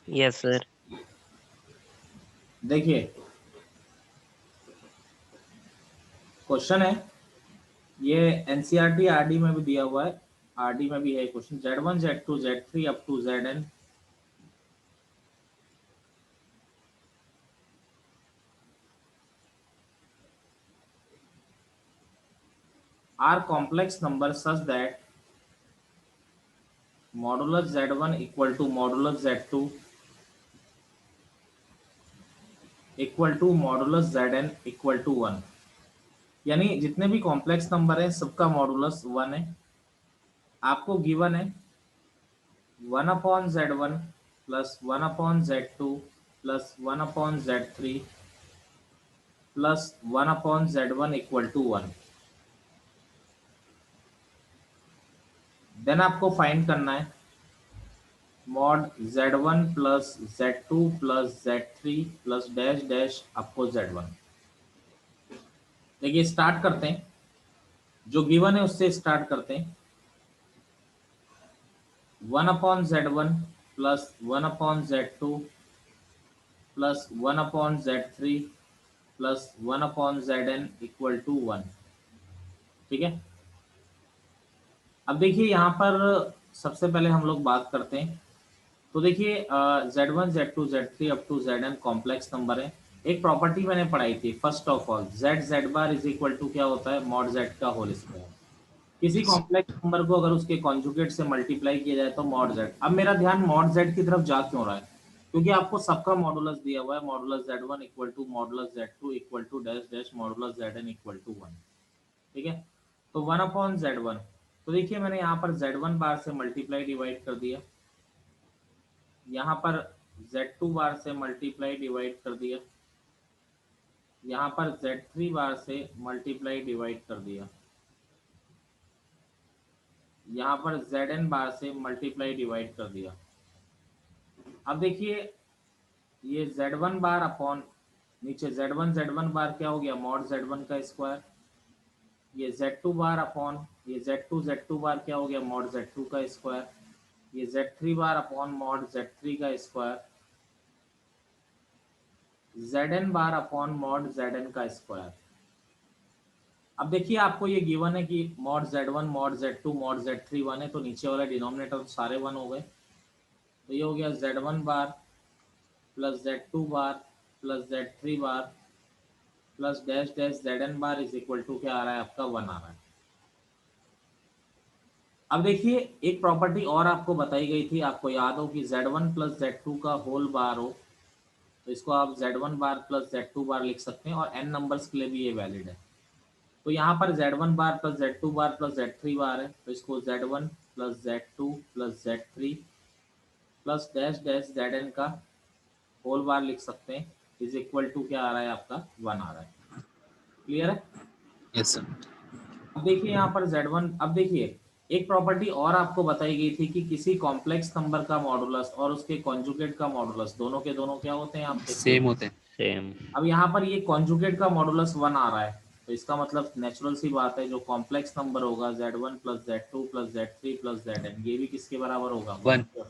Yes sir. देखिए question है, ये एनसीईआरटी आरडी में भी दिया हुआ है, आरडी में भी है question. Z1 Z2 Z3 up to Zn are complex number such that modulus Z1 equal to modulus Z2 equal to modulus Zn equal to 1। यानी जितने भी कॉम्प्लेक्स नंबर है सबका मॉडुलस 1 है। आपको गिवन है 1/Z1 plus 1/Z2 plus 1/Z3 plus 1/Z1 equal to 1। Then आपको find करना है mod Z1 plus Z2 plus Z3 plus dash dash आपको Z1। देखिए स्टार्ट करते हैं, जो गिवन है उससे स्टार्ट करते हैं। 1/Z1 plus 1/Z2 plus 1/Z3 plus 1/Zn equal to 1। ठीक है, अब देखिए यहाँ पर सबसे पहले हम लोग बात करते हैं। तो देखिए Z1 Z2 Z3 up to Zn complex number है। एक प्रॉपर्टी मैंने पढ़ाई थी, first of all Z bar is equal to क्या होता है, मॉड Z का होल स्क्वायर। किसी Yes. कॉम्प्लेक्स नंबर को अगर उसके कॉन्जुगेट से मल्टीप्लाई किया जाए तो मॉड Z। अब मेरा ध्यान मॉड Z की तरफ जा क्यों रहा है, क्योंकि आपको सबका मॉडुलस दिया हुआ है, modulus Z1 equal to modulus Z2 equal to dash dash modulus Zn equal to 1। ठीक है, तो 1/Z1। तो देखिए मैंने यहाँ पर Z1 बार से मल्टीप्लाई डिवाइड कर दिया, यहाँ पर Z2 बार से मल्टीप्लाई डिवाइड कर दिया, यहाँ पर Z3 बार से मल्टीप्लाई डिवाइड कर दिया, यहाँ पर Zn बार से मल्टीप्लाई डिवाइड कर दिया। अब देखिए ये Z1 बार अपॉन नीचे Z1 बार क्या हो गया, मॉड Z1 का स्क्वायर। ये Z2 बार अपॉन ये Z2 बार क्या हो गया, मॉड Z2 का स्क्वायर। ये Z3 bar upon mod Z3 का square. Zn bar upon mod Zn का स्क्वायर। अब देखिए आपको ये गिवन है कि mod Z1 mod Z2 mod Z3 1 है, तो नीचे वाला डिनोमिनेटर तो सारे 1 हो गए। तो ये हो गया Z1 bar plus Z2 bar plus Z3 bar plus dash dash Zn bar is equal to क्या आ रहा है, आपका 1 आ रहा है। अब देखिए एक प्रॉपर्टी और आपको बताई गई थी, आपको याद हो कि Z1 प्लस Z2 का होल बार हो तो इसको आप Z1 बार प्लस Z2 बार लिख सकते हैं, और n नंबर्स के लिए भी ये वैलिड है। तो यहाँ पर Z1 bar plus Z2 bar plus Z3 बार है, तो इसको Z1 plus Z2 plus Z3 plus dash dash Zn का होल बार लिख सकते हैं, इज इक्वल टू क्या आ रहा है, आपका 1 आ रहा है। क्लियर है। Yes, sir. अब देखिए यहाँ पर Z1, अब देखिए एक प्रॉपर्टी और आपको बताई गई थी कि किसी कॉम्प्लेक्स नंबर का मॉडुलस और उसके कॉन्जुगेट का मॉडुलस दोनों के दोनों क्या होते हैं आपके, सेम होते हैं। सेम। अब यहाँ पर ये कॉन्जुगेट का मॉडुलस 1 आ रहा है, तो इसका मतलब नेचुरल सी बात है जो कॉम्प्लेक्स नंबर होगा Z1 plus Z2 plus Z3 plus Zn ये भी किसके बराबर होगा, 1 वन। के।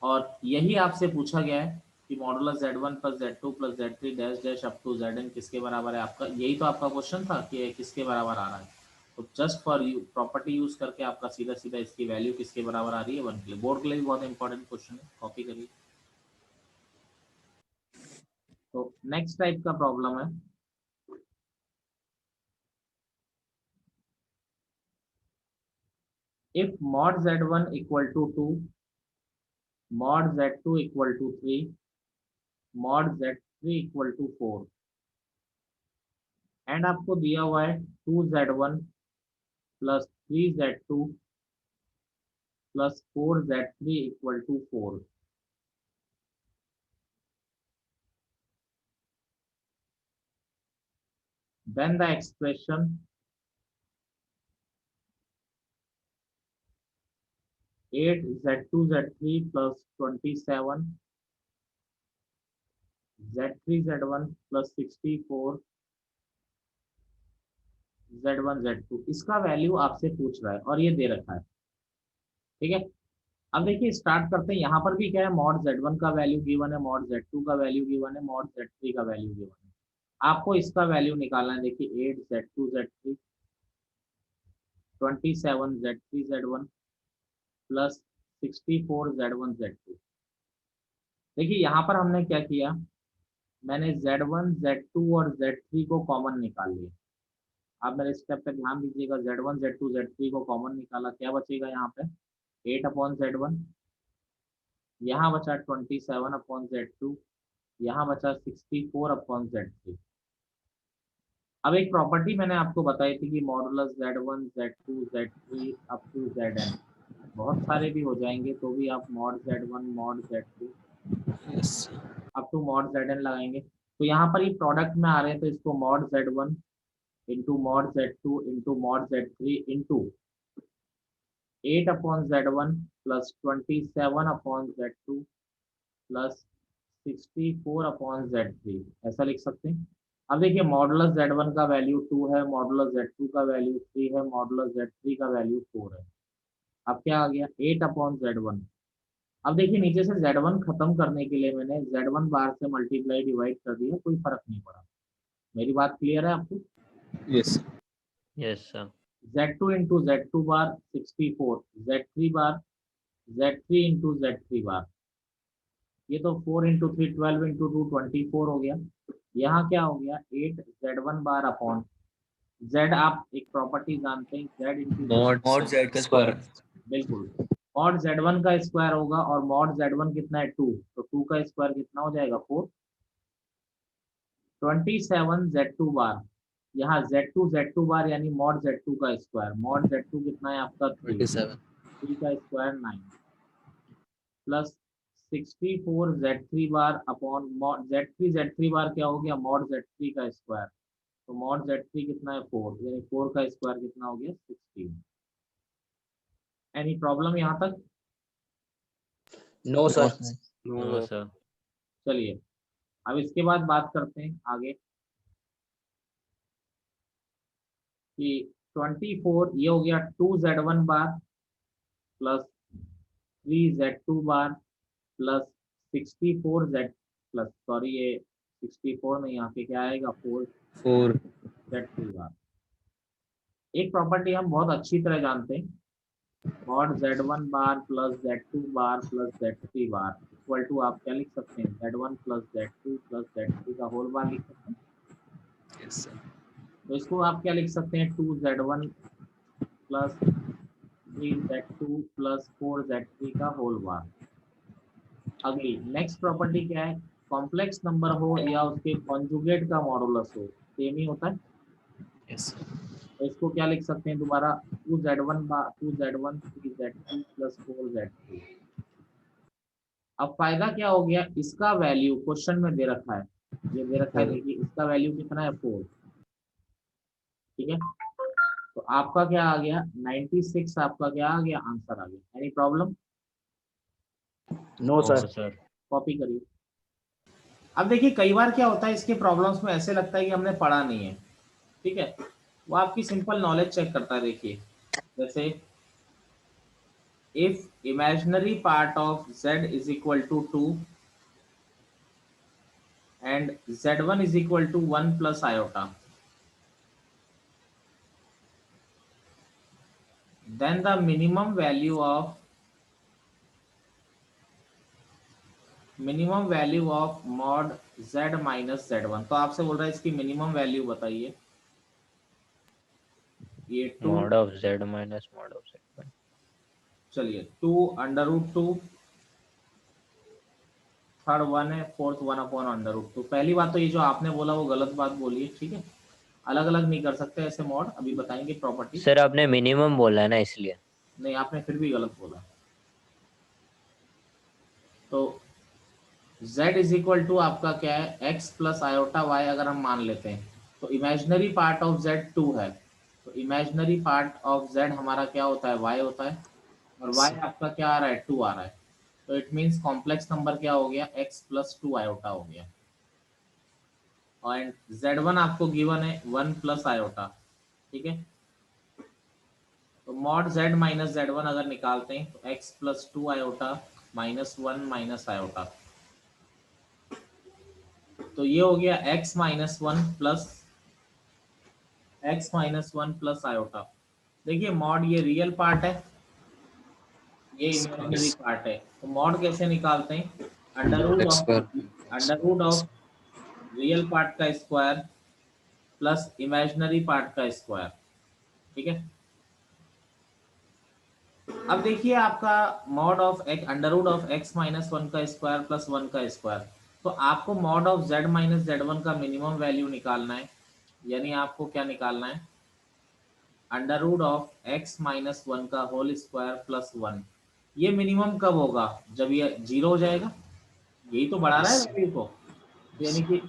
और यही आपसे पूछा गया है कि modulus Z1 plus Z2 plus Z3 dash dash up to Zn किसके बराबर है आपका, यही तो आपका क्वेश्चन था कि ये किसके बराबर आ रहा है। तो just for you property use करके आपका सीधा सीधा इसकी वैल्यू किसके बराबर आ रही है, 1 के लिए। बोर्ड के लिए भी बहुत इंपॉर्टेंट क्वेश्चन है, कॉपी करिए। तो नेक्स्ट टाइप का प्रॉब्लम है, if mod Z1 equal to 2 mod Z2 equal to 3 mod Z3 equal to 4 and आपको दिया हुआ है 2Z1 plus 3Z2 plus 4Z3 equal to 4, then the expression 8Z2Z3 plus 27 Z3Z1 plus 64 Z1 Z2 इसका value आपसे पूछ रहा है और ये दे रखा है। ठीक है, अब देखिए स्टार्ट करते हैं। यहाँ पर भी क्या है, मॉड Z1 का वैल्यू गिवन है, मॉड Z2 का वैल्यू गिवन है, मॉड Z3 का वैल्यू गिवन है। आपको इसका वैल्यू निकालना है। देखिए 8Z2 Z3 27Z3 Z1 plus 64Z1 Z2। देखिए यहाँ पर हमने क्या किया, मैंने Z1 Z2 और Z3 को कॉमन निकाल लिया। आप मेरे स्टेप पे ध्यान दीजिएगा, Z1 Z2 Z3 को कॉमन निकाला, क्या बचेगा यहाँ पे 8/Z1, यहाँ बचा 27/Z2, यहाँ बचा 64/Z3। अब एक प्रॉपर्टी मैंने आपको बताई थी कि modulus Z1 Z2 Z3 up to Zn, बहुत सारे भी हो जाएंगे तो भी आप mod Z1 mod Z2 up to mod Zn लगाएंगे। तो यहाँ पर ये प्रोडक्ट में आ रहे हैं, तो इसको mod Z1 into mod Z2 into mod Z3 into 8/Z1 plus 27/Z2 plus 64/Z3, ऐसा लिख सकते हैं। अब देखिए मॉडुलस Z1 का वैल्यू 2 है, मॉडुलस Z2 का वैल्यू 3 है, मॉडुलस Z3 का वैल्यू 4 है। अब क्या आ गया 8/Z1। अब देखिए नीचे से Z1 खत्म करने के लिए मैंने Z1 बार से मल्टीप्लाई डिवाइड कर दिया, कोई फर्क नहीं पड़ा। मेरी बात क्लियर है आपको? Yes yes sir. Z2 into Z2 बार 64, Z3 बार Z3 इंटू Z3 बार, ये तो 4 इंटू 3 12 इंटू 2 24 हो गया। यहाँ क्या हो गया 8Z1 बार अपॉन Z, आप एक प्रॉपर्टी जानते हैं Z इंटू मॉड जेड का स्क्वायर। बिल्कुल, मॉड Z1 का स्क्वायर होगा और मॉड Z1 कितना है 2, तो 2 का स्क्वायर कितना हो जाएगा 4। 27Z2 बार, यहाँ Z2 बार यानी मॉड Z2 का स्क्वायर, मॉड Z2 कितना है आपका 3, 27 3 का square 9 plus 64Z3 bar upon mod Z3 बार क्या हो गया मॉड Z3 का स्क्वायर, तो मॉड Z3 कितना है 4, यानी 4 का स्क्वायर कितना हो गया 16। एनी प्रॉब्लम यहाँ तक? No sir. No sir. चलिए अब इसके बाद बात करते हैं आगे कि 24 ये हो गया 2Z1 बार प्लस 3Z2 बार प्लस 64Z प्लस सॉरी ये 64 नहीं, यहाँ पे क्या आएगा 4Z3 बार। एक प्रॉपर्टी हम बहुत अच्छी तरह जानते हैं, mod Z1 bar plus Z2 bar plus Z3 bar equal to आप क्या लिख सकते हैं Z1 plus Z2 plus Z3 का होल बार लिख सकते हैं। Yes sir. तो इसको आप क्या लिख सकते हैं 2Z1 plus 3Z2 plus 4Z3 का होल बार। अगली नेक्स्ट प्रॉपर्टी क्या है, कॉम्प्लेक्स नंबर हो या उसके कॉन्जुगेट का मॉडुलस हो सेम ही होता है। यस तो इसको क्या लिख सकते हैं दोबारा 2Z1 3Z2 प्लस 4Z3। अब फायदा क्या हो गया, इसका वैल्यू क्वेश्चन में दे रखा है, ये दे रखा है देखिए इसका वैल्यू कितना है 4, ठीक है। तो आपका क्या आ गया 96, आपका क्या आ गया आंसर आ गया। Any problem? No sir. Sir. Copy करिए। अब देखिए कई बार क्या होता है इसके प्रॉब्लम्स में ऐसे लगता है कि हमने पढ़ा नहीं है, ठीक है, वो आपकी सिंपल नॉलेज चेक करता है। देखिए जैसे if imaginary part of z is equal to 2 and z1 is equal to 1 plus iota, then the minimum value of mod z minus z1, तो आपसे बोल रहा है इसकी मिनिमम वैल्यू बताइए। ये 2, mod of z minus mod of z1। चलिए 2√2, third 1 है, फोर्थ 1/√2। पहली बात तो ये जो आपने बोला वो गलत बात बोली है, ठीक है, अलग अलग नहीं कर सकते ऐसे मॉड, अभी बताएंगे प्रॉपर्टी। सर आपने मिनिमम बोला है ना इसलिए। नहीं आपने फिर भी गलत बोला। तो z इज इक्वल टू आपका क्या है x प्लस आयोटा y अगर हम मान लेते हैं, तो इमेजिनरी पार्ट ऑफ z 2 है, तो इमेजिनरी पार्ट ऑफ z हमारा क्या होता है y होता है, और y आपका क्या आ रहा है 2 आ रहा है। तो इट मीन्स कॉम्प्लेक्स नंबर क्या हो गया x प्लस 2 आयोटा हो गया, और z1 आपको गिवन है 1 प्लस आयोटा, ठीक है। तो मॉड z माइनस z1 अगर निकालते हैं तो x plus 2 iota minus 1 minus iota, तो ये हो गया x माइनस 1 प्लस आयोटा। देखिए मॉड ये रियल पार्ट है, ये इमेजिनरी पार्ट है, तो मॉड कैसे निकालते हैं? X square. Under root of real part का स्क्वायर प्लस इमेजिनरी पार्ट का स्क्वायर। ठीक है, अब देखिए आपका mod of x under root of x minus 1 का स्क्वायर प्लस 1 का स्क्वायर, तो आपको mod of z minus z1 का मिनिमम वैल्यू निकालना है, यानी आपको क्या निकालना है? Under root of x minus 1 का होल स्क्वायर प्लस 1। ये मिनिमम कब होगा? जब ये 0 हो जाएगा, यही तो बढ़ा रहा है वैल्यू को, तो यानी कि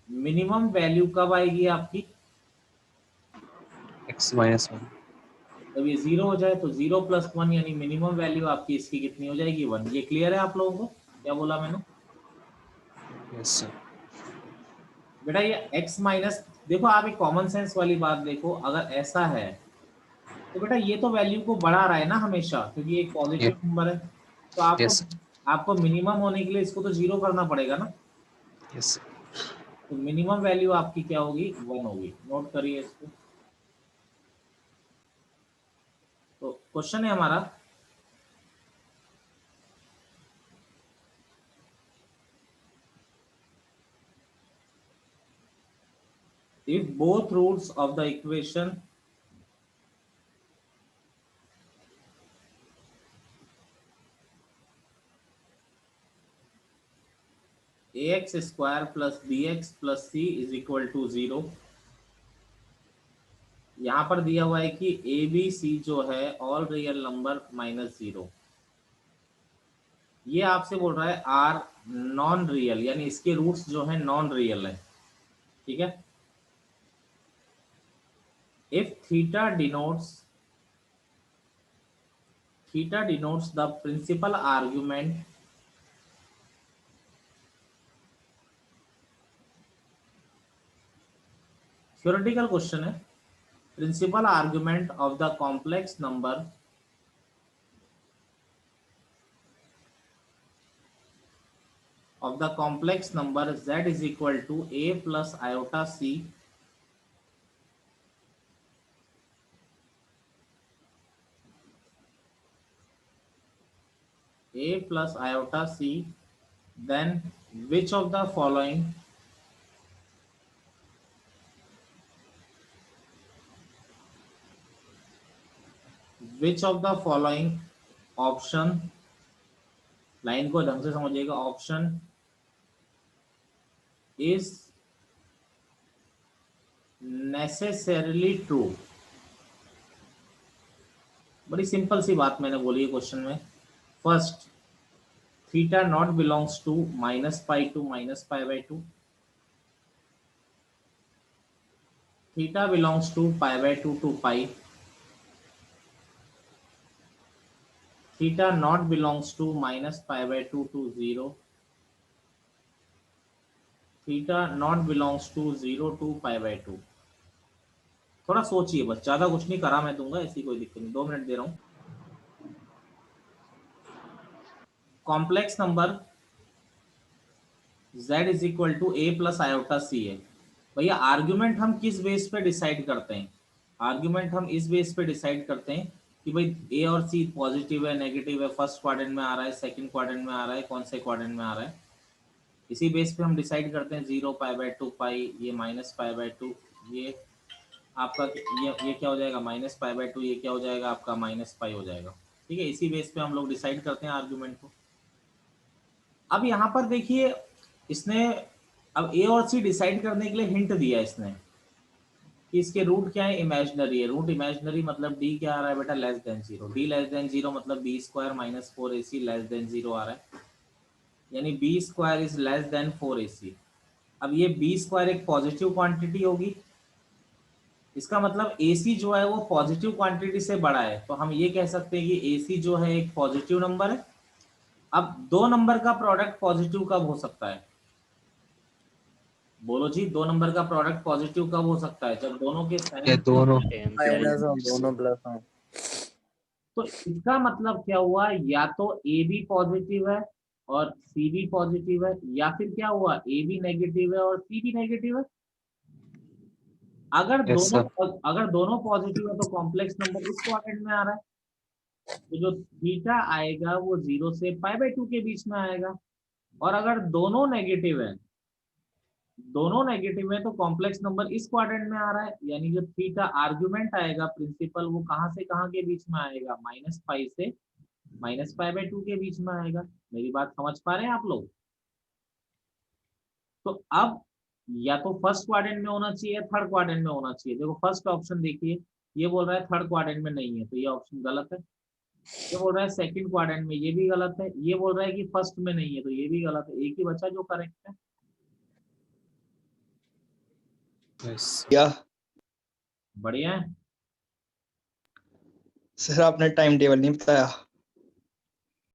मिनिमम वैल्यू कब आएगी आपकी? X minus 1. जब ये 0 हो जाए, तो 0 प्लस 1 यानी मिनिमम वैल्यू आपकी इसकी कितनी हो जाएगी? 1। ये क्लियर है आप लोगों को? क्या बोला मैंने? Yes sir. बेटा ये x माइनस, देखो आप एक कॉमन सेंस वाली बात देखो, अगर ऐसा है तो बेटा ये तो वैल्यू को बढ़ा रहा है ना हमेशा, क्योंकि ये एक पॉजिटिव Yep. नंबर है, तो आपको Yes. आपको मिनिमम होने के लिए इसको तो 0 करना पड़ेगा ना, Yes sir. तो मिनिमम वैल्यू आपकी क्या होगी? 1 होगी। नोट करिए इसको। तो क्वेश्चन है हमारा, if both roots of the equation ax square plus bx plus c is equal to 0, यहाँ पर दिया हुआ है कि ए बी सी जो है ऑल रियल नंबर माइनस 0, ये आपसे बोल रहा है आर नॉन रियल, यानी इसके रूट्स जो है नॉन रियल है। ठीक है, if theta denotes the principal argument theoretical question है, principal argument of the complex number z is equal to a plus iota c then which of the following option, line को ढंग से समझिएगा, option is necessarily true. बड़ी simple सी बात मैंने बोली है क्वेश्चन में। First, theta not belongs to minus pi to minus pi by 2, theta belongs to pi by 2 to pi, theta not belongs to minus pi by 2 to 0, theta not belongs to 0 to pi by 2। थोड़ा सोचिए बस, ज्यादा कुछ नहीं करा मैं दूंगा, ऐसी कोई दिक्कत नहीं, 2 मिनट दे रहा हूं। Complex number z is equal to a plus iota c है। भैया आर्ग्यूमेंट हम किस बेस पे डिसाइड करते हैं? आर्ग्यूमेंट हम इस बेस पे डिसाइड करते हैं कि भाई a और c पॉजिटिव है नेगेटिव है, फर्स्ट क्वाड्रेंट में आ रहा है, सेकंड क्वाड्रेंट में आ रहा है, कौन से क्वाड्रेंट में आ रहा है, इसी बेस पे हम डिसाइड करते हैं। 0 पाई बाई 2 पाई, ये माइनस पाई बाई 2, ये आपका ये क्या हो जाएगा? माइनस पाई बाई 2, ये क्या हो जाएगा आपका? माइनस पाई हो जाएगा। ठीक है, इसी बेस पे हम लोग डिसाइड करते हैं आर्ग्यूमेंट को। अब यहाँ पर देखिए इसने अब ए और सी डिसाइड करने के लिए हिंट दिया इसने कि इसके रूट क्या है? इमेजिनरी है। रूट इमेजिनरी मतलब डी क्या आ रहा है बेटा? Less than 0। D less than 0 मतलब b square minus 4ac less than 0 आ रहा है, यानी b square is less than 4ac। अब ये बी स्क्वायर एक पॉजिटिव क्वांटिटी होगी, इसका मतलब ac जो है वो पॉजिटिव क्वांटिटी से बड़ा है, तो हम ये कह सकते हैं कि ac जो है एक पॉजिटिव नंबर है। अब दो नंबर का प्रोडक्ट पॉजिटिव कब हो सकता है? बोलो जी, 2 नंबर का प्रोडक्ट पॉजिटिव कब हो सकता है? जब दोनों के साइन दोनों सेम माइनस हो, दोनों प्लस हो। तो इसका मतलब क्या हुआ, या तो ए बी पॉजिटिव है और सी बी पॉजिटिव है, या फिर क्या हुआ, ए बी नेगेटिव है और सी बी नेगेटिव है। Yes, sir. अगर दोनों पॉजिटिव है तो कॉम्प्लेक्स नंबर इस क्वाड्रेंट में आ रहा है, तो जो थीटा आएगा वो 0 से π/2 के बीच में आएगा। और अगर दोनों नेगेटिव है तो कॉम्प्लेक्स नंबर इस क्वाड्रेंट में आ रहा है, यानी जो थीटा आर्गुमेंट आएगा प्रिंसिपल, वो कहां से कहां के बीच में आएगा, -π से -π/2 के बीच में आएगा। मेरी बात समझ पा रहे हैं आप लोग? तो अब या तो फर्स्ट क्वाड्रेंट में होना चाहिए, थर्ड क्वाड्रेंट में होना चाहिए। देखो फर्स्ट ऑप्शन देखिए, ये बोल रहा है थर्ड क्वाड्रेंट में नहीं है, तो ये ऑप्शन गलत है। ये बोल रहा है सेकंड क्वाड्रेंट में, ये भी गलत है। ये बोल रहा है कि फर्स्ट में नहीं है, तो ये भी गलत है। एक ही बचा जो करेक्ट है। Yes. या बढ़िया है। सर आपने टाइम टेबल नहीं बताया।